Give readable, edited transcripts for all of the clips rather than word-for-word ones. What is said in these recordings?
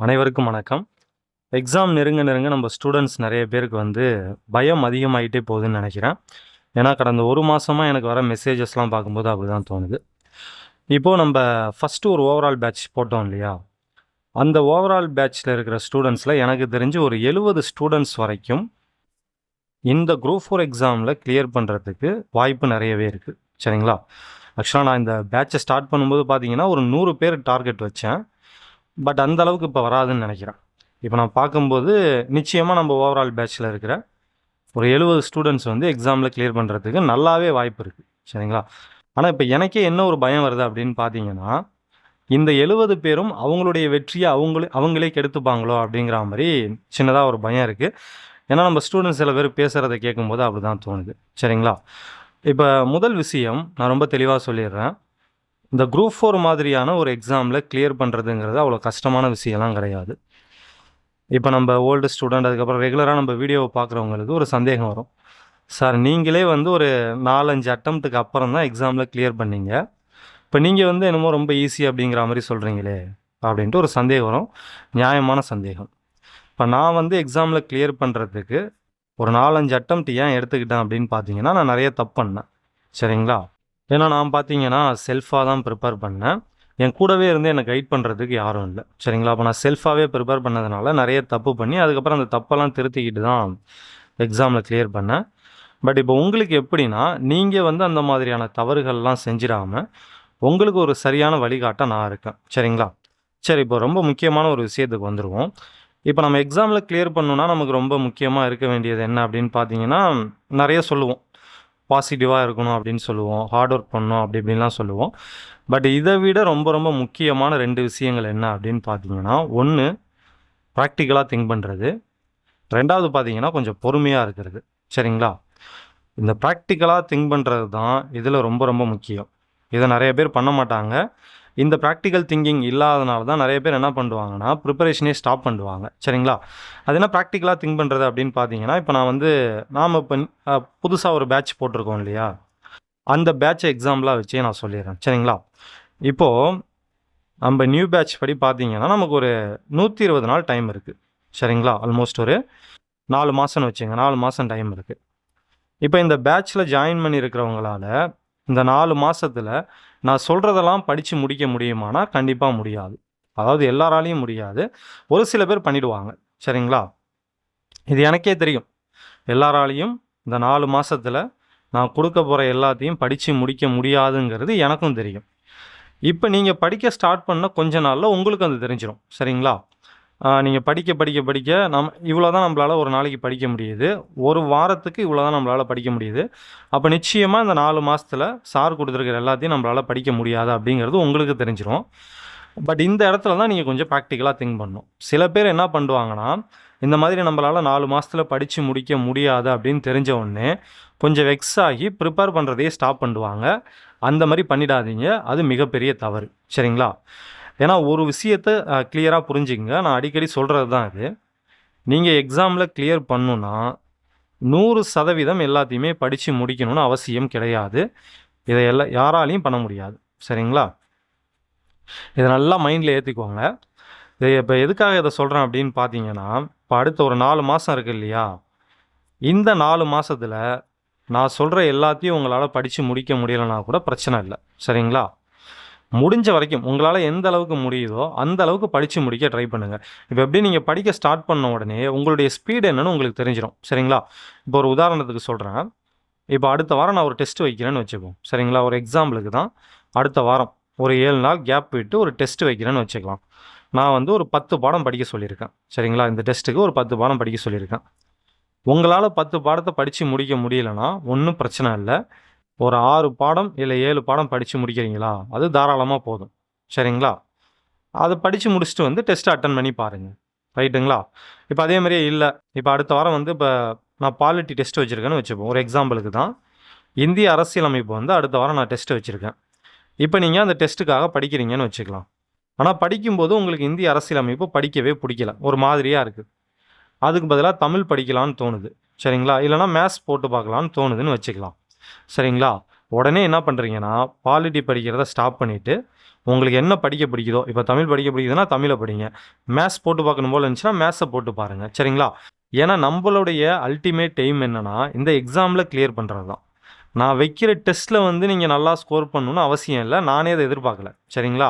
அனைவருக்கும் வணக்கம். எக்ஸாம் நெருங்க நெருங்க நம்ம ஸ்டூடெண்ட்ஸ் நெறைய பேருக்கு பயம் அதிகமாயிட்டே போகுதுன்னு நெனைக்கிறேன். ஏன்னா கடந்த 1 மாசமா எனக்கு வர மெசேஜஸ்லாம் பார்க்கும்போது அப்படிதான் தோணுது. இப்போ நம்ப ஃபர்ஸ்ட்டு ஒரு ஓவரால் பேட்ச் போட்டோம் இல்லையா? அந்த ஓவரால் பேட்ச்ல இருக்கிற ஸ்டூடெண்ட்ஸ்ல எனக்கு தெரிஞ்சு ஒரு 70 ஸ்டூடெண்ட்ஸ் வரைக்கும் இந்த குரூப் 4 எக்ஸாம்ல கிளியர் பண்றதுக்கு வாய்ப்பு நெறையவே இருக்கு. சரிங்களா? ஆக்சுவலா நான் இந்த பேட்ச்ச ஸ்டார்ட் பண்ணும்போது பார்த்தீங்கன்னா, ஒரு 100 பேர் டார்கெட் வச்சேன். பட் அந்த அளவுக்கு இப்போ வராதுன்னு நினைக்கிறேன். இப்போ நான் பார்க்கும்போது நிச்சயமாக நம்ம ஓவரால் பேட்ச்சில் இருக்கிற ஒரு 70 ஸ்டூடெண்ட்ஸ் எக்ஸாமில் கிளியர் பண்ணுறதுக்கு நல்லாவே வாய்ப்பு இருக்குது. சரிங்களா? ஆனால் இப்போ எனக்கே என்ன ஒரு பயம் வருது அப்படின்னு பார்த்தீங்கன்னா, இந்த 70 பேரும் அவங்களுடைய வெற்றியை அவங்களே கெடுத்துப்பாங்களோ அப்படிங்கிற மாதிரி சின்னதாக ஒரு பயம் இருக்குது. ஏன்னா நம்ம ஸ்டூடெண்ட்ஸ் சில பேர் பேசுகிறத கேட்கும்போது அப்படி தான் தோணுது. சரிங்களா? இப்போ முதல் விஷயம் நான் ரொம்ப தெளிவாக சொல்லிடுறேன். இந்த குரூப் 4 மாதிரியான ஒரு எக்ஸாமில் கிளியர் பண்ணுறதுங்கிறது அவ்வளோ கஷ்டமான விஷயம்லாம் கிடையாது. இப்போ நம்ம ஓல்டு ஸ்டூடெண்ட் அதுக்கப்புறம் ரெகுலராக நம்ம வீடியோவை பார்க்குறவங்களுக்கு ஒரு சந்தேகம் வரும். சார் நீங்களே ஒரு 4, 5 அட்டம்ப்ட்டுக்கு அப்புறம் தான் எக்ஸாமில் கிளியர் பண்ணீங்க. இப்போ நீங்கள் என்னமோ ரொம்ப ஈஸி அப்படிங்கிற மாதிரி சொல்கிறீங்களே அப்படின்ட்டு ஒரு சந்தேகம் வரும். நியாயமான சந்தேகம். இப்போ நான் எக்ஸாமில் கிளியர் பண்ணுறதுக்கு ஒரு 4, 5 அட்டம்ப்ட் ஏன் எடுத்துக்கிட்டேன் அப்படின்னு பார்த்தீங்கன்னா, நான் நிறைய தப்பு பண்ணேன். சரிங்களா? ஏன்னா நான் பார்த்தீங்கன்னா செல்ஃபாக தான் ப்ரிப்பேர் பண்ணேன். என் கூடவே இருந்து என்னை கைட் பண்ணுறதுக்கு யாரும் இல்லை. சரிங்களா? அப்போ நான் செல்ஃபாகவே ப்ரிப்பேர் பண்ணதுனால நிறைய தப்பு பண்ணி அதுக்கப்புறம் அந்த தப்பெல்லாம் திருத்திக்கிட்டு தான் எக்ஸாமில் கிளியர் பண்ணேன். பட் இப்போ உங்களுக்கு எப்படின்னா, நீங்கள் அந்த மாதிரியான தவறுகள்லாம் செஞ்சிடாமல் உங்களுக்கு ஒரு சரியான வழிகாட்ட நான் இருக்கேன். சரிங்களா? சரி, இப்போ ரொம்ப முக்கியமான ஒரு விஷயத்துக்கு வந்துடுவோம். இப்போ நம்ம எக்ஸாமில் கிளியர் பண்ணணுன்னா நமக்கு ரொம்ப முக்கியமாக இருக்க வேண்டியது என்ன அப்படின்னு பார்த்தீங்கன்னா, நிறைய சொல்லுவோம். பாசிட்டிவாக இருக்கணும் அப்படின்னு சொல்லுவோம். ஹார்ட் ஒர்க் பண்ணணும் அப்படி இப்படின்லாம் சொல்லுவோம். பட் இதை விட ரொம்ப ரொம்ப முக்கியமான 2 விஷயங்கள் என்ன அப்படின்னு பார்த்தீங்கன்னா, 1 ப்ராக்டிக்கலாக திங்க் பண்ணுறது. 2வது பார்த்தீங்கன்னா கொஞ்சம் பொறுமையாக இருக்கிறது. சரிங்களா? இந்த ப்ராக்டிக்கலாக திங்க் பண்ணுறது தான் இதில் ரொம்ப ரொம்ப முக்கியம். இதை நிறைய பேர் பண்ண மாட்டாங்க. இந்த ப்ராக்டிக்கல் திங்கிங் இல்லாதனால தான் நிறைய பேர் என்ன பண்ணுவாங்கன்னா, ப்ரிப்பரேஷனே ஸ்டாப் பண்ணுவாங்க. சரிங்களா? அது என்ன ப்ராக்டிக்கலாக திங்க் பண்ணுறது அப்படின்னு பார்த்தீங்கன்னா, இப்போ நாம் இப்போ புதுசாக ஒரு பேட்ச் போட்டிருக்கோம் இல்லையா? அந்த பேட்சை எக்ஸாம்பிளாக வச்சே நான் சொல்லிடுறேன். சரிங்களா? இப்போது நம்ம நியூ பேட்ச் படி பார்த்தீங்கன்னா, நமக்கு ஒரு 120 நாள் டைம் இருக்குது. சரிங்களா? ஆல்மோஸ்ட் ஒரு 4 மாதம்னு வச்சுங்க. 4 மாதம் டைம் இருக்குது. இப்போ இந்த பேட்ச்சில் ஜாயின் பண்ணியிருக்கிறவங்களால இந்த 4 மாதத்தில் நான் சொல்கிறதெல்லாம் படித்து முடிக்க முடியுமானா, கண்டிப்பாக முடியாது. அதாவது எல்லாராலையும் முடியாது. ஒரு சில பேர் பண்ணிடுவாங்க. சரிங்களா? இது எனக்கே தெரியும். எல்லாராலையும் இந்த 4 மாதத்தில் நான் கொடுக்க போகிற எல்லாத்தையும் படித்து முடிக்க முடியாதுங்கிறது எனக்கும் தெரியும். இப்போ நீங்கள் படிக்க ஸ்டார்ட் பண்ண கொஞ்ச நாளில் உங்களுக்கு அது தெரிஞ்சிடும். சரிங்களா? நீங்கள் படிக்க படிக்க படிக்க இவ்வளோ தான் நம்மளால் ஒரு நாளைக்கு படிக்க முடியுது. ஒரு வாரத்துக்கு இவ்வளோ தான் நம்மளால் படிக்க முடியுது. அப்போ நிச்சயமாக இந்த 4 மாதத்தில் சார் கொடுத்துருக்கிற எல்லாத்தையும் நம்மளால் படிக்க முடியாது அப்படிங்கிறது உங்களுக்கு தெரிஞ்சிடும். பட் இந்த இடத்துல தான் நீங்கள் கொஞ்சம் ப்ராக்டிக்கலாக திங்க் பண்ணணும். சில பேர் என்ன பண்ணுவாங்கன்னா, இந்த மாதிரி நம்மளால் 4 மாதத்தில் படித்து முடிக்க முடியாது அப்படின்னு தெரிஞ்ச உடனே கொஞ்சம் வெக்ஸ் ஆகி ப்ரிப்பேர் பண்ணுறதையே ஸ்டாப் பண்ணுவாங்க. அந்த மாதிரி பண்ணிடாதீங்க. அது மிகப்பெரிய தவறு. சரிங்களா? ஏன்னா ஒரு விஷயத்தை கிளியராக புரிஞ்சுக்கங்க. நான் அடிக்கடி சொல்கிறது தான் இது. நீங்கள் எக்ஸாமில் கிளியர் பண்ணணுன்னா 100% எல்லாத்தையுமே படித்து முடிக்கணும்னு அவசியம் கிடையாது. இதை யாராலையும் பண்ண முடியாது. சரிங்களா? இதை நல்லா மைண்டில் ஏற்றிக்கோங்க. இது இப்போ எதுக்காக இதை சொல்கிறேன் அப்படின்னு பார்த்தீங்கன்னா, இப்போ அடுத்த ஒரு 4 மாதம் இருக்குது இல்லையா? இந்த 4 மாதத்தில் நான் சொல்கிற எல்லாத்தையும் உங்களால் படித்து முடிக்க முடியலைன்னா கூட பிரச்சனை இல்லை. சரிங்களா? முடிஞ்ச வரைக்கும் உங்களால் எந்த அளவுக்கு முடியுதோ அந்த அளவுக்கு படித்து முடிக்க ட்ரை பண்ணுங்கள். இப்போ எப்படி நீங்கள் படிக்க ஸ்டார்ட் பண்ண உடனே உங்களுடைய ஸ்பீடு என்னன்னு உங்களுக்கு தெரிஞ்சிடும். சரிங்களா? இப்போ ஒரு உதாரணத்துக்கு சொல்கிறேன். இப்போ அடுத்த வாரம் நான் ஒரு டெஸ்ட் வைக்கிறேன்னு வச்சுப்போம். சரிங்களா? ஒரு எக்ஸாம்பிளுக்கு தான். அடுத்த வாரம் ஒரு 7 நாள் கேப் விட்டு ஒரு டெஸ்ட் வைக்கிறேன்னு வச்சுக்கலாம். நான் ஒரு 10 பாடம் படிக்க சொல்லியிருக்கேன். சரிங்களா? இந்த டெஸ்ட்டுக்கு ஒரு 10 பாடம் படிக்க சொல்லியிருக்கேன். உங்களால் 10 பாடத்தை படித்து முடிக்க முடியலன்னா ஒன்றும் பிரச்சனை இல்லை. ஒரு 6 பாடம் இல்லை 7 பாடம் படித்து முடிக்கிறீங்களா? அது தாராளமாக போதும். சரிங்களா? அதை படித்து முடிச்சுட்டு டெஸ்ட்டை அட்டன் பண்ணி பாருங்கள். ரைட்டுங்களா? இப்போ அதே மாதிரியே இல்லை, இப்போ அடுத்த வாரம் இப்போ நான் பாலிட்டி டெஸ்ட் வச்சுருக்கேன்னு வச்சுப்போம். ஒரு எக்ஸாம்பிளுக்கு தான். இந்திய அரசியலமைப்பு அடுத்த வாரம் நான் டெஸ்ட் வச்சுருக்கேன். இப்போ நீங்கள் அந்த டெஸ்ட்டுக்காக படிக்கிறீங்கன்னு வச்சுக்கலாம். ஆனால் படிக்கும்போது உங்களுக்கு இந்திய அரசியலமைப்பு படிக்கவே பிடிக்கல. ஒரு மாதிரியாக இருக்குது. அதுக்கு பதிலாக தமிழ் படிக்கலான்னு தோணுது. சரிங்களா? இல்லைனா மேத்ஸ் போட்டு பார்க்கலான்னு தோணுதுன்னு வச்சுக்கலாம். சரிங்களா? உடனே என்ன பண்ணுறீங்கன்னா, பாலிட்டி படிக்கிறத ஸ்டாப் பண்ணிவிட்டு உங்களுக்கு என்ன படிக்க பிடிக்குதோ, இப்போ தமிழ் படிக்க பிடிக்குதுன்னா தமிழை படிங்க. மேத்ஸ் போட்டு பார்க்கணும் போல இருந்துச்சுன்னா மேத்ஸை போட்டு பாருங்கள். சரிங்களா? ஏன்னா நம்மளுடைய அல்டிமேட் எய்ம் என்னன்னா இந்த எக்ஸாமில் கிளியர் பண்ணுறது தான். நான் வைக்கிற டெஸ்ட்டில் வந்து நீங்கள் நல்லா ஸ்கோர் பண்ணணும்னு அவசியம் இல்லை. நானே அதை எதிர்பார்க்கல. சரிங்களா?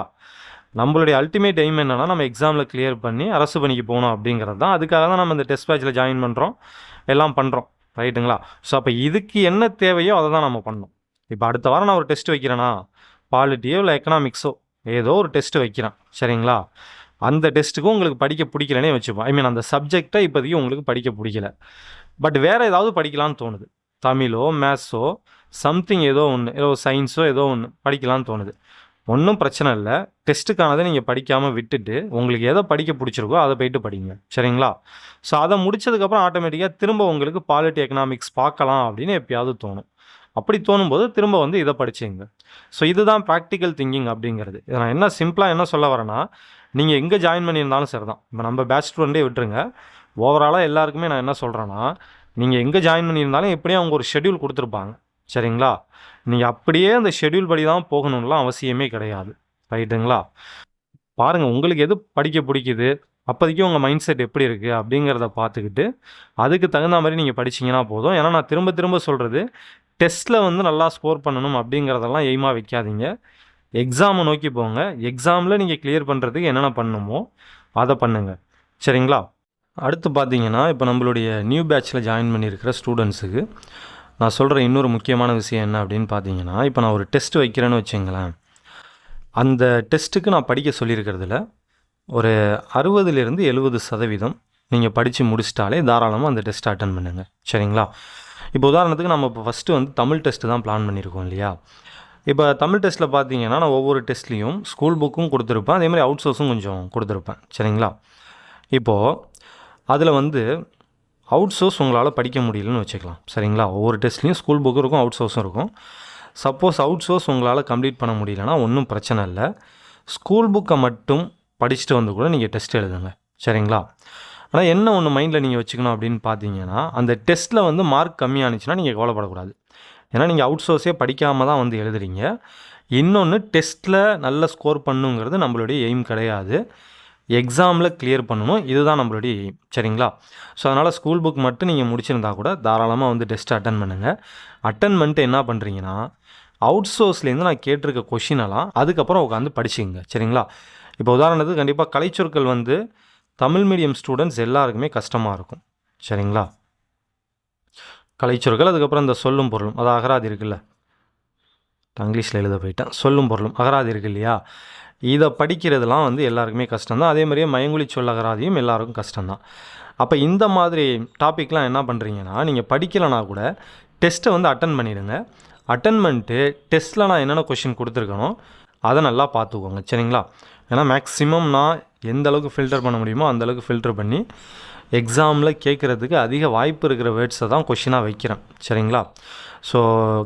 நம்மளுடைய அல்டிமேட் எய்ம் என்னன்னா நம்ம எக்ஸாமில் கிளியர் பண்ணி அரசு பணிக்கு போகணும் அப்படிங்கிறது தான். அதுக்காக தான் நம்ம இந்த டெஸ்ட் பேட்சில் ஜாயின் பண்ணுறோம், எல்லாம் பண்ணுறோம். ரைட்டுங்களா? ஸோ அப்போ இதுக்கு என்ன தேவையோ அதை தான் நம்ம பண்ணணும். இப்போ அடுத்த வாரம் நான் ஒரு டெஸ்ட் வைக்கிறேன்னா, பாலிட்டியோ இல்லை எக்கனாமிக்ஸோ ஏதோ ஒரு டெஸ்ட் வைக்கிறேன். சரிங்களா? அந்த டெஸ்ட்டுக்கும் உங்களுக்கு படிக்க பிடிக்கலனே வச்சுப்போம். ஐ மீன் அந்த சப்ஜெக்டை இப்போதைக்கு உங்களுக்கு படிக்க பிடிக்கல, பட் வேறு ஏதாவது படிக்கலான்னு தோணுது. தமிழோ மேத்ஸோ சம்திங் ஏதோ ஒன்று, ஏதோ சயின்ஸோ ஏதோ ஒன்று படிக்கலான்னு தோணுது. ஒன்றும் பிரச்சனை இல்லை. டெஸ்ட்டுக்கானதை நீங்கள் படிக்காமல் விட்டுட்டு உங்களுக்கு எதை படிக்க பிடிச்சிருக்கோ அதை போய்ட்டு படிங்க. சரிங்களா? ஸோ அதை முடித்ததுக்கப்புறம் ஆட்டோமேட்டிக்காக திரும்ப உங்களுக்கு பாலிட்டி எக்கனாமிக்ஸ் பார்க்கலாம் அப்படின்னு எப்பயாவது தோணும். அப்படி தோணும்போது திரும்ப வந்து இதை படிச்சுங்க. ஸோ இதுதான் ப்ராக்டிக்கல் திங்கிங் அப்படிங்கிறது. இதை நான் என்ன சிம்பிளாக என்ன சொல்ல வரேன்னா, நீங்கள் எங்கே ஜாயின் பண்ணியிருந்தாலும் சரி தான். இப்போ நம்ம பேட்ச் ஸ்டூடெண்ட்டே விட்டுருங்க, ஓவராலாக எல்லாருக்குமே நான் என்ன சொல்கிறேன்னா, நீங்கள் எங்கே ஜாயின் பண்ணியிருந்தாலும் எப்படியும் அவங்க ஒரு ஷெட்யூல் கொடுத்துருப்பாங்க. சரிங்களா? நீங்கள் அப்படியே அந்த ஷெட்யூல் படி தான் போகணும்லாம் அவசியமே கிடையாது. ரைட்டுங்களா? பாருங்கள் உங்களுக்கு எது படிக்க பிடிக்குது, அப்போதைக்கு உங்கள் மைண்ட் செட் எப்படி இருக்குது அப்படிங்கிறத பார்த்துக்கிட்டு அதுக்கு தகுந்த மாதிரி நீங்கள் படிச்சிங்கன்னா போதும். ஏன்னா நான் திரும்ப திரும்ப சொல்கிறது, டெஸ்ட்டில் வந்து நல்லா ஸ்கோர் பண்ணணும் அப்படிங்கிறதெல்லாம் எய்மாக வைக்காதீங்க. எக்ஸாமை நோக்கி போங்க. எக்ஸாமில் நீங்கள் கிளியர் பண்ணுறதுக்கு என்னென்ன பண்ணணுமோ அதை பண்ணுங்கள். சரிங்களா? அடுத்து பார்த்தீங்கன்னா, இப்போ நம்மளுடைய நியூ பேட்சில் ஜாயின் பண்ணியிருக்கிற ஸ்டூடெண்ட்ஸுக்கு நான் சொல்கிற இன்னொரு முக்கியமான விஷயம் என்ன அப்படின்னு பார்த்தீங்கன்னா, இப்போ நான் ஒரு டெஸ்ட் வைக்கிறேன்னு வச்சுங்களேன், அந்த டெஸ்ட்டுக்கு நான் படிக்க சொல்லியிருக்கிறதுல ஒரு 60லேருந்து 70% நீங்கள் படித்து முடிச்சிட்டாலே தாராளமாக அந்த டெஸ்ட்டை அட்டன் பண்ணுங்கள். சரிங்களா? இப்போ உதாரணத்துக்கு நம்ம இப்போ ஃபஸ்ட்டு வந்து தமிழ் டெஸ்ட்டு தான் பிளான் பண்ணியிருக்கோம் இல்லையா? இப்போ தமிழ் டெஸ்ட்டில் பார்த்தீங்கன்னா நான் ஒவ்வொரு டெஸ்ட்லேயும் ஸ்கூல் புக்கும் கொடுத்துருப்பேன், அதே மாதிரி அவுட் சோர்ஸும் கொஞ்சம் கொடுத்துருப்பேன். சரிங்களா? இப்போது அதில் வந்து அவுட் சோர்ஸ் உங்களால் படிக்க முடியலன்னு வச்சுக்கலாம். சரிங்களா? ஒவ்வொரு டெஸ்ட்லேயும் ஸ்கூல் புக்கும் இருக்கும், அவுட் சோர்ஸும் இருக்கும். சப்போஸ் அவுட் சோர்ஸ் உங்களால் கம்ப்ளீட் பண்ண முடியலன்னா ஒன்றும் பிரச்சனை இல்லை. ஸ்கூல் புக்கை மட்டும் படிச்சுட்டு வந்து கூட நீங்கள் டெஸ்ட் எழுதுங்க. சரிங்களா? ஆனால் என்ன ஒன்று மைண்டில் நீங்கள் வச்சுக்கணும் அப்படின்னு பார்த்தீங்கன்னா, அந்த டெஸ்ட்டில் வந்து மார்க் கம்மியானுச்சுன்னா நீங்கள் கவலைப்படக்கூடாது. ஏன்னா நீங்கள் அவுட் சோர்ஸே படிக்காமல் தான் வந்து எழுதுறீங்க. இன்னொன்று, டெஸ்ட்டில் நல்ல ஸ்கோர் பண்ணுங்கிறது நம்மளுடைய எய்ம் கிடையாது. எக்ஸாமில் கிளியர் பண்ணணும், இதுதான் நம்மளுடைய எய்ம். சரிங்களா? ஸோ அதனால் ஸ்கூல் புக் மட்டும் நீங்கள் முடிச்சிருந்தா கூட தாராளமாக வந்து டெஸ்ட் அட்டன் பண்ணுங்கள். அட்டன் பண்ணிட்டு என்ன பண்ணுறீங்கன்னா, அவுட் சோர்ஸ்லேருந்து நான் கேட்டிருக்க கொஷினெல்லாம் அதுக்கப்புறம் உட்காந்து படிச்சுங்க. சரிங்களா? இப்போ உதாரணத்துக்கு கண்டிப்பாக கலைச்சொற்கள் வந்து தமிழ் மீடியம் ஸ்டூடெண்ட்ஸ் எல்லாருக்குமே கஷ்டமாக இருக்கும். சரிங்களா? கலைச்சொற்கள், அதுக்கப்புறம் இந்த சொல்லும் பொருளும், அது அகராதி இருக்குல்ல, இங்கிலீஷில் எழுத போயிட்டேன். சொல்லும் பொருளும் அகராதி இருக்கு இல்லையா? இதை படிக்கிறதுலாம் வந்து எல்லாருக்குமே கஷ்டம்தான். அதே மாதிரியே மயங்கொலி சொல் அகராதியும் எல்லாருக்கும் கஷ்டம்தான். அப்போ இந்த மாதிரி டாப்பிக்லாம் என்ன பண்ணுறீங்கன்னா, நீங்கள் படிக்கலைனா கூட டெஸ்ட்டை வந்து அட்டன் பண்ணிவிடுங்க. அட்டன் பண்ணிட்டு டெஸ்ட்டில் நான் என்னென்ன கொஷின் கொடுத்துருக்கனோ அதை நல்லா பார்த்துக்கோங்க. சரிங்களா? ஏன்னா மேக்ஸிமம் நான் எந்த அளவுக்கு ஃபில்டர் பண்ண முடியுமோ அந்தளவுக்கு ஃபில்டர் பண்ணி எக்ஸாமில் கேட்குறதுக்கு அதிக வாய்ப்பு இருக்கிற வேர்ட்ஸை தான் கொஷினாக வைக்கிறேன். சரிங்களா? ஸோ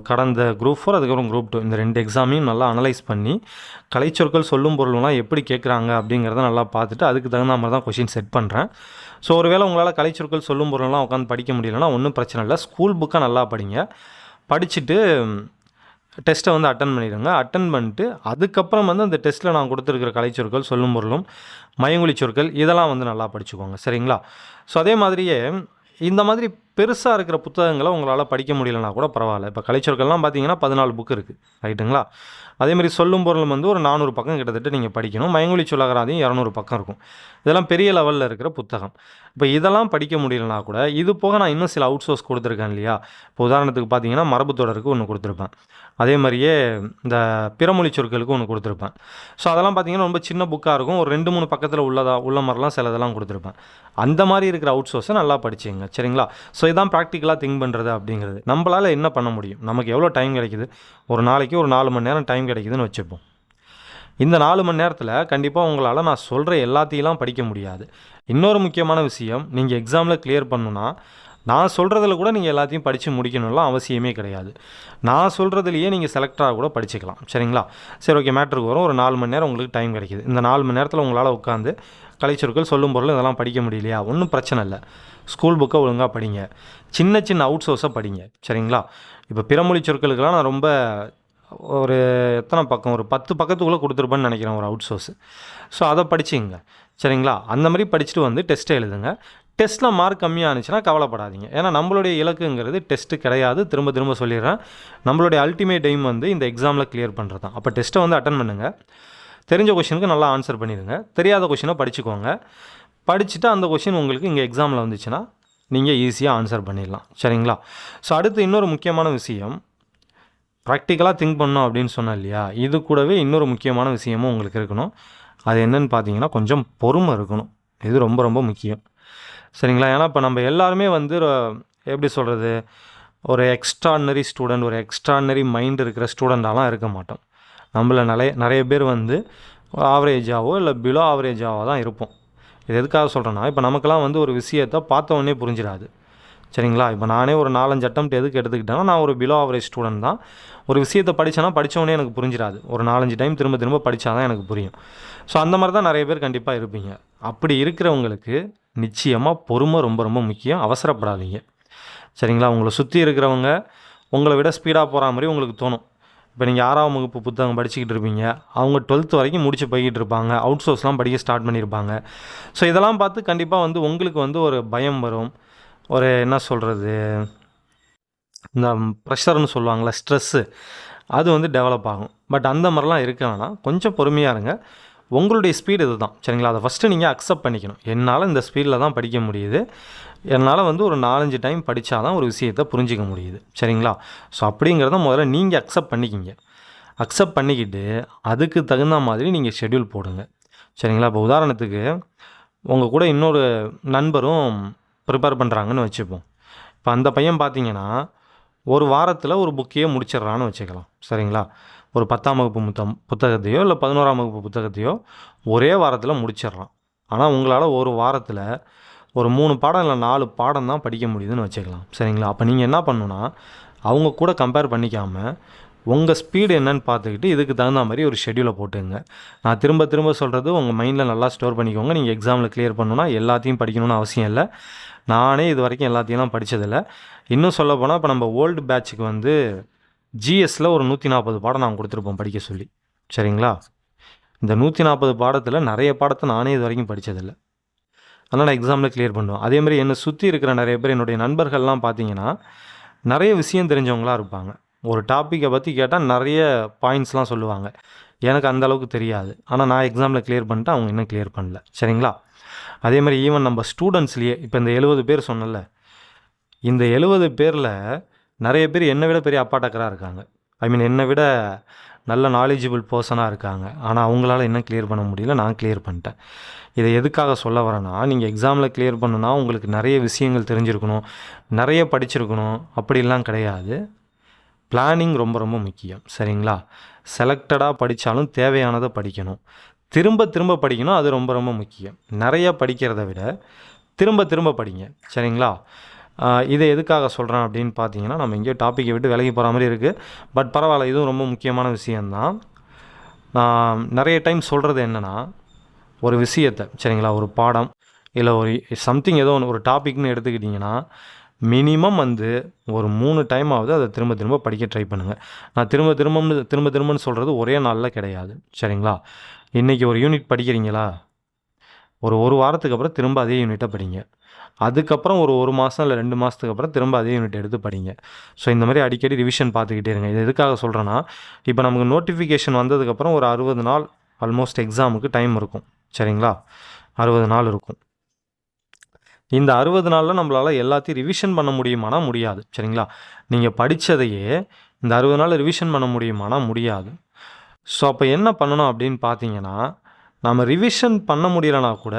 கடந்த குரூப் 4 அதுக்கப்புறம் குரூப் 2 இந்த 2 எக்ஸாமையும் நல்லா அனலைஸ் பண்ணி கலைச்சொற்கள் சொல்லும் பொருள்லாம் எப்படி கேட்குறாங்க அப்படிங்கிறத நல்லா பார்த்துட்டு அதுக்கு தகுந்த மாதிரி தான் கொஷின் செட் பண்ணுறேன். ஸோ ஒருவேளை உங்களால் கலைச்சொற்கள் சொல்லும் பொருள்லாம் உட்காந்து படிக்க முடியலன்னா ஒன்றும் பிரச்சனை இல்லை. ஸ்கூல் புக்கை நல்லா படிங்க. படிச்சுட்டு டெஸ்ட்டை வந்து அட்டன் பண்ணிடுங்க. அட்டன் பண்ணிட்டு அதுக்கப்புறம் வந்து அந்த டெஸ்ட்டில் நான் கொடுத்துருக்கிற கலைச்சொற்கள் சொல்லும் பொருளும் மயங்கொலி சொற்கள் இதெல்லாம் வந்து நல்லா படிச்சுக்கோங்க. சரிங்களா? ஸோ அதே மாதிரியே இந்த மாதிரி பெருசாக இருக்கிற புத்தகங்களை உங்களால் படிக்க முடியலனா கூட பரவாயில்ல. இப்போ கலைச்சொற்கள்லாம் பார்த்தீங்கன்னா 14 புக்கு இருக்குது. ரைட்டுங்களா? அதேமாதிரி சொல்லும் பொருளும் வந்து ஒரு 400 பக்கம் கிட்டத்தட்ட நீங்கள் படிக்கணும். மயங்கொலி சொல்லகராதையும் 200 பக்கம் இருக்கும். இதெல்லாம் பெரிய லெவலில் இருக்கிற புத்தகம். இப்போ இதெல்லாம் படிக்க முடியலனா கூட இது போக நான் இன்னும் சில அவுட் சோர்ஸ் கொடுத்துருக்கேன் இல்லையா? இப்போ உதாரணத்துக்கு பார்த்தீங்கன்னா மரபு தொடருக்கு ஒன்று கொடுத்துருப்பேன். அதே மாதிரியே இந்த பிறமொழி சொற்களுக்கு ஒன்று கொடுத்துருப்பேன். ஸோ அதெல்லாம் பார்த்தீங்கன்னா ரொம்ப சின்ன புக்காக இருக்கும். ஒரு 2-3 பக்கத்தில் உள்ள மாதிரிலாம் சிலதெல்லாம் கொடுத்துருப்பேன். அந்த மாதிரி இருக்கிற அவுட் சோர்ஸை நல்லா படிச்சுங்க. சரிங்களா? ஸோ இதான் ப்ராக்டிக்கலாக திங்க் பண்ணுறது அப்படிங்கிறது. நம்மளால் என்ன பண்ண முடியும்? நமக்கு எவ்வளோ டைம் கிடைக்குது? ஒரு நாளைக்கு ஒரு 4 மணி நேரம் டைம் கிடைக்குதுன்னு வச்சுப்போம். இந்த 4 மணி நேரத்தில் கண்டிப்பாக உங்களால் நான் சொல்கிற எல்லாத்தையும் படிக்க முடியாது. இன்னொரு முக்கியமான விஷயம், நீங்கள் எக்ஸாமில் கிளியர் பண்ணணுன்னா நான் சொல்கிறதில் கூட நீங்கள் எல்லாத்தையும் படித்து முடிக்கணும்லாம் அவசியமே கிடையாது. நான் சொல்கிறதுலையே நீங்கள் செலக்டாக கூட படிச்சுக்கலாம். சரிங்களா? சரி, ஓகே, மேட்ருக்கு வரும். ஒரு 4 மணி நேரம் உங்களுக்கு டைம் கிடைக்கிது. இந்த 4 மணி நேரத்தில் உங்களால் உட்காந்து கலைச்சொற்கள் சொல்லும் பொருள் இதெல்லாம் படிக்க முடியலையா? ஒன்றும் பிரச்சனை இல்லை. ஸ்கூல் புக்கை ஒழுங்காக படிங்க. சின்ன சின்ன அவுட் சோர்ஸை படிங்க. சரிங்களா? இப்போ பிறமொழி சொற்களுக்கெல்லாம் நான் ரொம்ப ஒரு எத்தனை பக்கம், ஒரு 10 பக்கத்துக்குள்ளே கொடுத்துருப்பேன்னு நினைக்கிறேன் ஒரு அவுட் சோர்ஸ். ஸோ அதை படிச்சிங்க சரிங்களா. அந்த மாதிரி படிச்சுட்டு வந்து டெஸ்ட்டை எழுதுங்க. டெஸ்ட்டில் மார்க் கம்மியாக இருந்துச்சுன்னா கவலைப்படாதீங்க. ஏன்னா நம்மளுடைய இலக்குங்கிறது டெஸ்ட்டு கிடையாது. திரும்ப திரும்ப சொல்லிடுறேன், நம்மளுடைய அல்டிமேட் எய்ம் வந்து இந்த எக்ஸாமில் கிளியர் பண்ணுறது தான். அப்போ டெஸ்ட்டை வந்து அட்டன் பண்ணுங்கள். தெரிஞ்ச கொஷினுக்கு நல்லா ஆன்சர் பண்ணிடுங்க. தெரியாத கொஷினை படிச்சுக்கோங்க. படிச்சுட்டு அந்த கொஷின் உங்களுக்கு இங்கே எக்ஸாமில் வந்துச்சுன்னா நீங்கள் ஈஸியாக ஆன்சர் பண்ணிடலாம் சரிங்களா. ஸோ அடுத்து இன்னொரு முக்கியமான விஷயம், ப்ராக்டிக்கலாக திங்க் பண்ணோம் அப்படின்னு சொன்னேன் இல்லையா, இது கூடவே இன்னொரு முக்கியமான விஷயமும் உங்களுக்கு இருக்கணும். அது என்னன்னு பார்த்தீங்கன்னா கொஞ்சம் பொறுமை இருக்கணும். இது ரொம்ப ரொம்ப முக்கியம் சரிங்களா. ஏன்னா இப்போ நம்ம எல்லாருமே வந்து எப்படி சொல்கிறது, ஒரு எக்ஸ்ட்ரானரி ஸ்டூடெண்ட், ஒரு எக்ஸ்ட்ரானரி மைண்ட் இருக்கிற ஸ்டூடெண்டாலாம் இருக்க மாட்டோம். நம்மள நிறைய பேர் வந்து ஆவரேஜாவோ இல்லை பிலோ ஆவரேஜாவோ தான் இருப்போம். இது எதுக்காக சொல்கிறேன்னா, இப்போ நமக்கெல்லாம் வந்து ஒரு விஷயத்தை பார்த்த உடனே புரிஞ்சிடாது சரிங்களா. இப்போ நானே ஒரு 4-5 அட்டம்ப்ட் எதுக்கு எடுத்துக்கிட்டேன்னா, நான் ஒரு பிலோ ஆவரேஜ் ஸ்டூடெண்ட் தான். ஒரு விஷயத்தை படித்தேன்னா படித்தவொடனே எனக்கு புரிஞ்சிடாது. ஒரு 4-5 டைம் திரும்ப திரும்ப படித்தா தான் எனக்கு புரியும். ஸோ அந்த மாதிரி தான் நிறைய பேர் கண்டிப்பாக இருப்பீங்க. அப்படி இருக்கிறவங்களுக்கு நிச்சயமாக பொறுமை ரொம்ப ரொம்ப முக்கியம். அவசரப்படாதீங்க சரிங்களா. உங்களை சுற்றி இருக்கிறவங்க உங்களை விட ஸ்பீடாக போகிற மாதிரி உங்களுக்கு தோணும். இப்போ நீங்கள் 6ஆம் வகுப்பு புத்தகம் படிச்சுக்கிட்டு இருப்பீங்க, அவங்க 12th வரைக்கும் முடிச்சு போய்கிட்டு இருப்பாங்க, அவுட் சோர்ஸ்லாம் படிக்க ஸ்டார்ட் பண்ணியிருப்பாங்க. ஸோ இதெல்லாம் பார்த்து கண்டிப்பாக வந்து உங்களுக்கு வந்து ஒரு பயம் வரும். ஒரு என்ன சொல்கிறது, இந்த ப்ரெஷர்னு சொல்லுவாங்களே, ஸ்ட்ரெஸ்ஸு, அது வந்து டெவலப் ஆகும். பட் அந்த மாதிரிலாம் இருக்க வேணாம். கொஞ்சம் பொறுமையாக இருங்க. உங்களுடைய ஸ்பீடு இது தான் சரிங்களா. அதை ஃபஸ்ட்டு நீங்கள் அக்செப்ட் பண்ணிக்கணும். என்னால் இந்த ஸ்பீடில் தான் படிக்க முடியுது, என்னால் வந்து ஒரு 4-5 டைம் படித்தா தான் ஒரு விஷயத்தை புரிஞ்சிக்க முடியுது சரிங்களா. ஸோ அப்படிங்கிறத முதல்ல நீங்கள் அக்செப்ட் பண்ணிக்கிங்க. அக்செப்ட் பண்ணிக்கிட்டு அதுக்கு தகுந்த மாதிரி நீங்கள் ஷெட்யூல் போடுங்க சரிங்களா. இப்போ உதாரணத்துக்கு உங்கள் கூட இன்னொரு நண்பரும் ப்ரிப்பேர் பண்ணுறாங்கன்னு வச்சுப்போம். இப்போ அந்த பையன் பார்த்தீங்கன்னா ஒரு வாரத்தில் ஒரு புக்கையே முடிச்சிடுறான்னு வச்சுக்கலாம் சரிங்களா. ஒரு 10ஆம் வகுப்பு புத்தகத்தையோ இல்லை 11ஆம் வகுப்பு புத்தகத்தையோ ஒரே வாரத்தில் முடிச்சிடுறான். ஆனால் உங்களால் ஒரு வாரத்தில் ஒரு 3 பாடம் இல்லை 4 பாடம் தான் படிக்க முடியுதுன்னு வச்சுக்கலாம் சரிங்களா. அப்போ நீங்கள் என்ன பண்ணணுன்னா, அவங்க கூட கம்பேர் பண்ணிக்காமல் உங்கள் ஸ்பீடு என்னன்னு பார்த்துக்கிட்டு இதுக்கு தகுந்த மாதிரி ஒரு ஷெட்யூலை போட்டுங்க. நான் திரும்ப திரும்ப சொல்கிறது, உங்கள் மைண்டில் நல்லா ஸ்டோர் பண்ணிக்கோங்க. நீங்கள் எக்ஸாமில் கிளியர் பண்ணணுன்னா எல்லாத்தையும் படிக்கணும்னு அவசியம் இல்லை. நானே இது வரைக்கும் எல்லாத்தையும்லாம் படித்ததில்லை. இன்னும் சொல்ல போனால் இப்போ நம்ம ஓல்டு பேட்சுக்கு வந்து ஜிஎஸ்சில் ஒரு 140 பாடம் நான் கொடுத்துருப்போம் படிக்க சொல்லி சரிங்களா. இந்த 140 பாடத்தில் நிறைய பாடத்தை நானே இது வரைக்கும் படித்ததில்லை. அதனால் நான் எக்ஸாமில் கிளியர் பண்ணுவேன். அதேமாதிரி என்னை சுற்றி இருக்கிற நிறைய பேர், என்னுடைய நண்பர்கள்லாம் பார்த்தீங்கன்னா நிறைய விஷயம் தெரிஞ்சவங்களாக இருப்பாங்க. ஒரு டாப்பிக்கை பற்றி கேட்டால் நிறைய பாயிண்ட்ஸ்லாம் சொல்லுவாங்க. எனக்கு அந்தளவுக்கு தெரியாது. ஆனால் நான் எக்ஸாமில் கிளியர் பண்ணிட்டு அவங்க இன்னும் கிளியர் பண்ணல சரிங்களா. அதே மாதிரி ஈவன் நம்ம ஸ்டூடெண்ட்ஸ்லேயே இப்போ இந்த 70 பேர் சொன்னல, இந்த 70 பேரில் நிறைய பேர் என்னை விட பெரிய அப்பாட்டக்கராக இருக்காங்க. ஐ மீன் என்னை விட நல்ல நாலேஜபிள் பர்சனாக இருக்காங்க. ஆனால் அவங்களால இன்னும் கிளியர் பண்ண முடியல, நான் கிளியர் பண்ணிட்டேன். இதை எதுக்காக சொல்ல வரேன்னா, நீங்கள் எக்ஸாமில் கிளியர் பண்ணுன்னா உங்களுக்கு நிறைய விஷயங்கள் தெரிஞ்சிருக்கணும், நிறைய படிச்சிருக்கணும், அப்படிலாம் கிடையாது. பிளானிங் ரொம்ப ரொம்ப முக்கியம் சரிங்களா. செலக்டடாக படித்தாலும் தேவையானதை படிக்கணும், திரும்ப திரும்ப படிக்கணும், அது ரொம்ப ரொம்ப முக்கியம். நிறைய படிக்கிறத விட திரும்ப திரும்ப படிங்க சரிங்களா. இதை எதுக்காக சொல்கிறேன் அப்படின்னு பார்த்தீங்கன்னா, நம்ம எங்கேயோ டாப்பிக்கை விட்டு விலகி போகிற மாதிரி இருக்குது. பட் பரவாயில்ல, இதுவும் ரொம்ப முக்கியமான விஷயந்தான். நான் நிறைய டைம் சொல்கிறது என்னென்னா, ஒரு விஷயத்தை சரிங்களா, ஒரு பாடம் இல்லை ஒரு சம்திங் ஏதோ ஒன்று ஒரு டாபிக்னு எடுத்துக்கிட்டிங்கன்னா மினிமம் வந்து ஒரு 3 டைமாவது அதை திரும்ப திரும்ப படிக்க ட்ரை பண்ணுங்கள். நான் திரும்ப திரும்பன்னு சொல்கிறது ஒரே நாளில் கிடையாது சரிங்களா. இன்றைக்கி ஒரு யூனிட் படிக்கிறீங்களா, ஒரு வாரத்துக்கு அப்புறம் திரும்ப அதே யூனிட்டை படிங்க. அதுக்கப்புறம் ஒரு மாதம் இல்லை 2 மாதத்துக்கு அப்புறம் திரும்ப அதே யூனிட் எடுத்து படிங்க. ஸோ இந்த மாதிரி அடிக்கடி ரிவிஷன் பார்த்துக்கிட்டே இருங்க. இது எதுக்காக சொல்கிறேன்னா, இப்போ நமக்கு நோட்டிஃபிகேஷன் வந்ததுக்கப்புறம் ஒரு 60 நாள் ஆல்மோஸ்ட் எக்ஸாமுக்கு டைம் இருக்கும் சரிங்களா. 60 நாள் இருக்கும். இந்த 60 நாளில் நம்மளால் எல்லாத்தையும் ரிவிஷன் பண்ண முடியுமானா முடியாது சரிங்களா. நீங்கள் படித்ததையே இந்த 60 நாள் ரிவிஷன் பண்ண முடியுமானா முடியாது. ஸோ அப்போ என்ன பண்ணணும் அப்படின்னு பார்த்தீங்கன்னா, நம்ம ரிவிஷன் பண்ண முடியலைனா கூட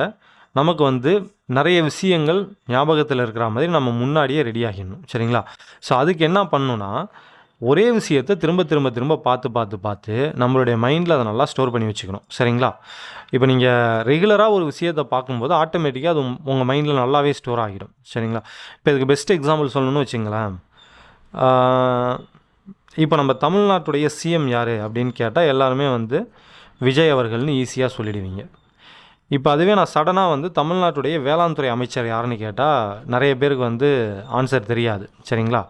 நமக்கு வந்து நிறைய விஷயங்கள் ஞாபகத்தில் இருக்கிற மாதிரி நம்ம முன்னாடியே ரெடி ஆகிடணும் சரிங்களா. ஸோ அதுக்கு என்ன பண்ணணுன்னா, ஒரே விஷயத்தை திரும்ப திரும்ப திரும்ப பார்த்து நம்மளுடைய மைண்டில் அதை நல்லா ஸ்டோர் பண்ணி வச்சுக்கணும் சரிங்களா. இப்போ நீங்கள் ரெகுலராக ஒரு விஷயத்தை பார்க்கும்போது ஆட்டோமேட்டிக்காக அது உங்கள் மைண்டில் நல்லாவே ஸ்டோர் ஆகிடும் சரிங்களா. இப்போ இதுக்கு பெஸ்ட் எக்ஸாம்பிள் சொல்லணும்னு வச்சுங்களேன். இப்போ நம்ம தமிழ்நாட்டுடைய சிஎம் யார் அப்படின்னு கேட்டால் எல்லாருமே வந்து விஜய் அவர்கள்னு ஈஸியாக சொல்லிடுவீங்க. இப்போ அதுவே நான் சடனாக வந்து தமிழ்நாட்டுடைய வேளாண் துறை அமைச்சர் யாருன்னு கேட்டால் நிறைய பேருக்கு வந்து ஆன்சர் தெரியாது. சரிங்களா?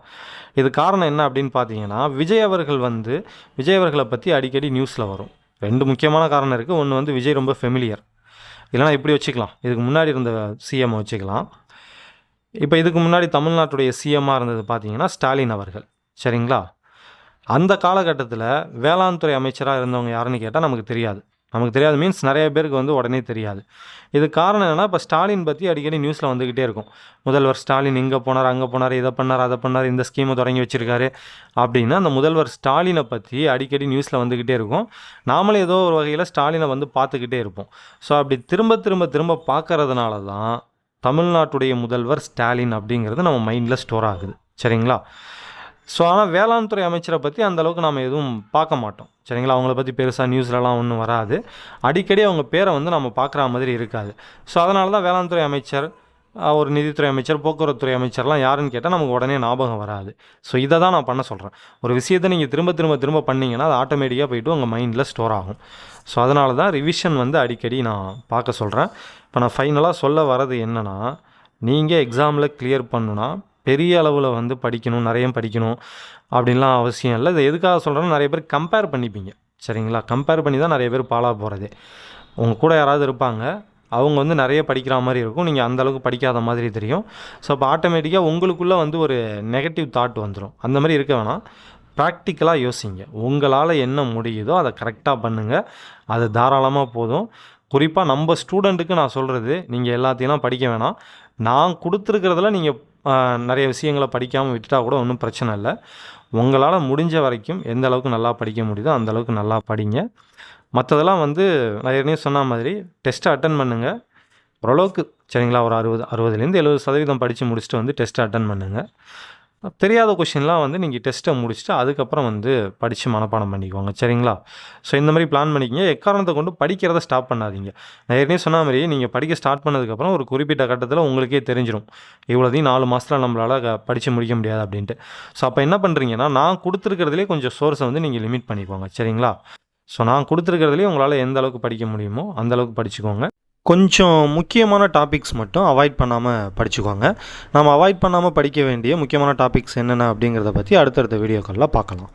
இது காரணம் என்ன அப்படின்னு பார்த்தீங்கன்னா, விஜய் அவர்களை பற்றி அடிக்கடி நியூஸில் வரும். 2 முக்கியமான காரணம் இருக்குது. ஒன்று வந்து விஜய் ரொம்ப ஃபெமிலியர், இல்லைனா இப்படி வச்சுக்கலாம், இதுக்கு முன்னாடி இருந்த சிஎம்மை வச்சுக்கலாம். இப்போ இதுக்கு முன்னாடி தமிழ்நாட்டுடைய சிஎம்மாக இருந்தது பார்த்தீங்கன்னா ஸ்டாலின் அவர்கள். சரிங்களா? அந்த காலகட்டத்தில் வேளாண் துறை அமைச்சராக இருந்தவங்க யாருன்னு கேட்டால் நமக்கு தெரியாது. மீன்ஸ் நிறைய பேருக்கு வந்து உடனே தெரியாது. இது காரணம் என்னென்னா, இப்போ ஸ்டாலின் பற்றி அடிக்கடி நியூஸில் வந்துக்கிட்டே இருக்கும். முதல்வர் ஸ்டாலின் இங்கே போனார், அங்கே போனார், இதை பண்ணார், அதை பண்ணார், இந்த ஸ்கீமை தொடங்கி வச்சுருக்காரு அப்படின்னு அந்த முதல்வர் ஸ்டாலினை பற்றி அடிக்கடி நியூஸில் வந்துக்கிட்டே இருக்கும். நாமளே ஏதோ ஒரு வகையில் ஸ்டாலினை வந்து பார்த்துக்கிட்டே இருப்போம். ஸோ அப்படி திரும்ப திரும்ப திரும்ப பார்க்கறதுனால தான் தமிழ்நாட்டுடைய முதல்வர் ஸ்டாலின் அப்படிங்கிறது நம்ம மைண்டில் ஸ்டோர் ஆகுது. சரிங்களா? ஸோ ஆனால் வேளாண் துறை அமைச்சரை பற்றி அந்தளவுக்கு நாம் எதுவும் பார்க்க மாட்டோம். சரிங்களா? அவங்கள பற்றி பெருசாக நியூஸ்லலாம் ஒன்றும் வராது. அடிக்கடி அவங்க பேரை வந்து நம்ம பார்க்குற மாதிரி இருக்காது. ஸோ அதனால தான் வேளாண் துறை அமைச்சர், ஒரு நிதித்துறை அமைச்சர், போக்குவரத்துறை அமைச்சர்லாம் யாருன்னு கேட்டால் நமக்கு உடனே ஞாபகம் வராது. ஸோ இதை தான் நான் பண்ண சொல்கிறேன். ஒரு விஷயத்தை நீங்கள் திரும்ப திரும்ப திரும்ப பண்ணிங்கன்னா அது ஆட்டோமேட்டிக்காக போய்ட்டு உங்கள் மைண்டில் ஸ்டோர் ஆகும். ஸோ அதனால தான் ரிவிஷன் வந்து அடிக்கடி நான் பார்க்க சொல்கிறேன். இப்போ நான் ஃபைனலாக சொல்ல வர்றது என்னென்னா, நீங்கள் எக்ஸாமில் கிளியர் பண்ணுன்னா பெரிய அளவில் வந்து நிறைய படிக்கணும் அப்படின்லாம் அவசியம் இல்லை. இது எதுக்காக சொல்கிறேன்னா, நிறைய பேர் கம்பேர் பண்ணிப்பீங்க. சரிங்களா? கம்பேர் பண்ணி தான் நிறைய பேர் பாலாக போகிறதே. உங்கள் கூட யாராவது இருப்பாங்க, அவங்க வந்து நிறைய படிக்கிற மாதிரி இருக்கும், நீங்கள் அந்தளவுக்கு படிக்காத மாதிரி தெரியும். ஸோ அப்போ ஆட்டோமேட்டிக்காக உங்களுக்குள்ளே வந்து ஒரு நெகட்டிவ் தாட் வந்துடும். அந்த மாதிரி இருக்க வேணாம். ப்ராக்டிக்கலாக யோசிங்க. உங்களால் என்ன முடியுதோ அதை கரெக்டாக பண்ணுங்கள். அது தாராளமாக போதும். குறிப்பாக நம்ம ஸ்டூடெண்ட்டுக்கு நான் சொல்கிறது, நீங்கள் எல்லாத்தையும் படிக்க வேணாம். நான் கொடுத்துருக்கிறதுல நீங்கள் நிறைய விஷயங்களை படிக்காமல் விட்டுட்டால் கூட ஒன்றும் பிரச்சனை இல்லை. உங்களால் முடிஞ்ச வரைக்கும் எந்த அளவுக்கு நல்லா படிக்க முடியுதோ அந்தளவுக்கு நல்லா படிங்க. மற்றதெல்லாம் வந்து நான் ஏற்கனவே சொன்ன மாதிரி டெஸ்ட்டை அட்டன் பண்ணுங்கள். ஓரளவுக்கு சரிங்களா? ஒரு 60% 70% படித்து முடிச்சுட்டு வந்து டெஸ்ட்டை அட்டன் பண்ணுங்கள். தெரியாத கொஷின்லாம் வந்து நீங்கள் டெஸ்ட்டை முடிச்சுட்டு அதுக்கப்புறம் வந்து படித்து மனப்பாடம் பண்ணிக்கோங்க. சரிங்களா? ஸோ இந்த மாதிரி பிளான் பண்ணிக்கிங்க. எக்காரணத்தை கொண்டு படிக்கிறத ஸ்டாப் பண்ணாதீங்க. நான் ஏற்கனவே சொன்ன மாதிரி நீங்கள் படிக்க ஸ்டார்ட் பண்ணதுக்கப்புறம் ஒரு குறிப்பிட்ட கட்டத்தில் உங்களுக்கே தெரிஞ்சிடும், இவ்வளோதையும் 4 மாதத்தில் நம்மளால் படித்து முடிக்க முடியாது அப்படின்ட்டு. ஸோ அப்போ என்ன பண்ணுறீங்கன்னா, நான் கொடுத்துருக்கிறதுலே கொஞ்சம் சோர்ஸை வந்து நீங்கள் லிமிட் பண்ணிக்கோங்க. சரிங்களா? ஸோ நான் கொடுத்துருக்கிறதுலேயே உங்களால் எந்த அளவுக்கு படிக்க முடியுமோ அந்தளவுக்கு படிச்சுக்கோங்க. கொஞ்சம் முக்கியமான டாபிக்ஸ் மட்டும் அவாய்ட் பண்ணாமல் படிச்சுக்கோங்க. நம்ம அவாய்ட் பண்ணாமல் படிக்க வேண்டிய முக்கியமான டாபிக்ஸ் என்னென்ன அப்படிங்கிறத பற்றி அடுத்தடுத்த வீடியோக்களில் பார்க்கலாம்.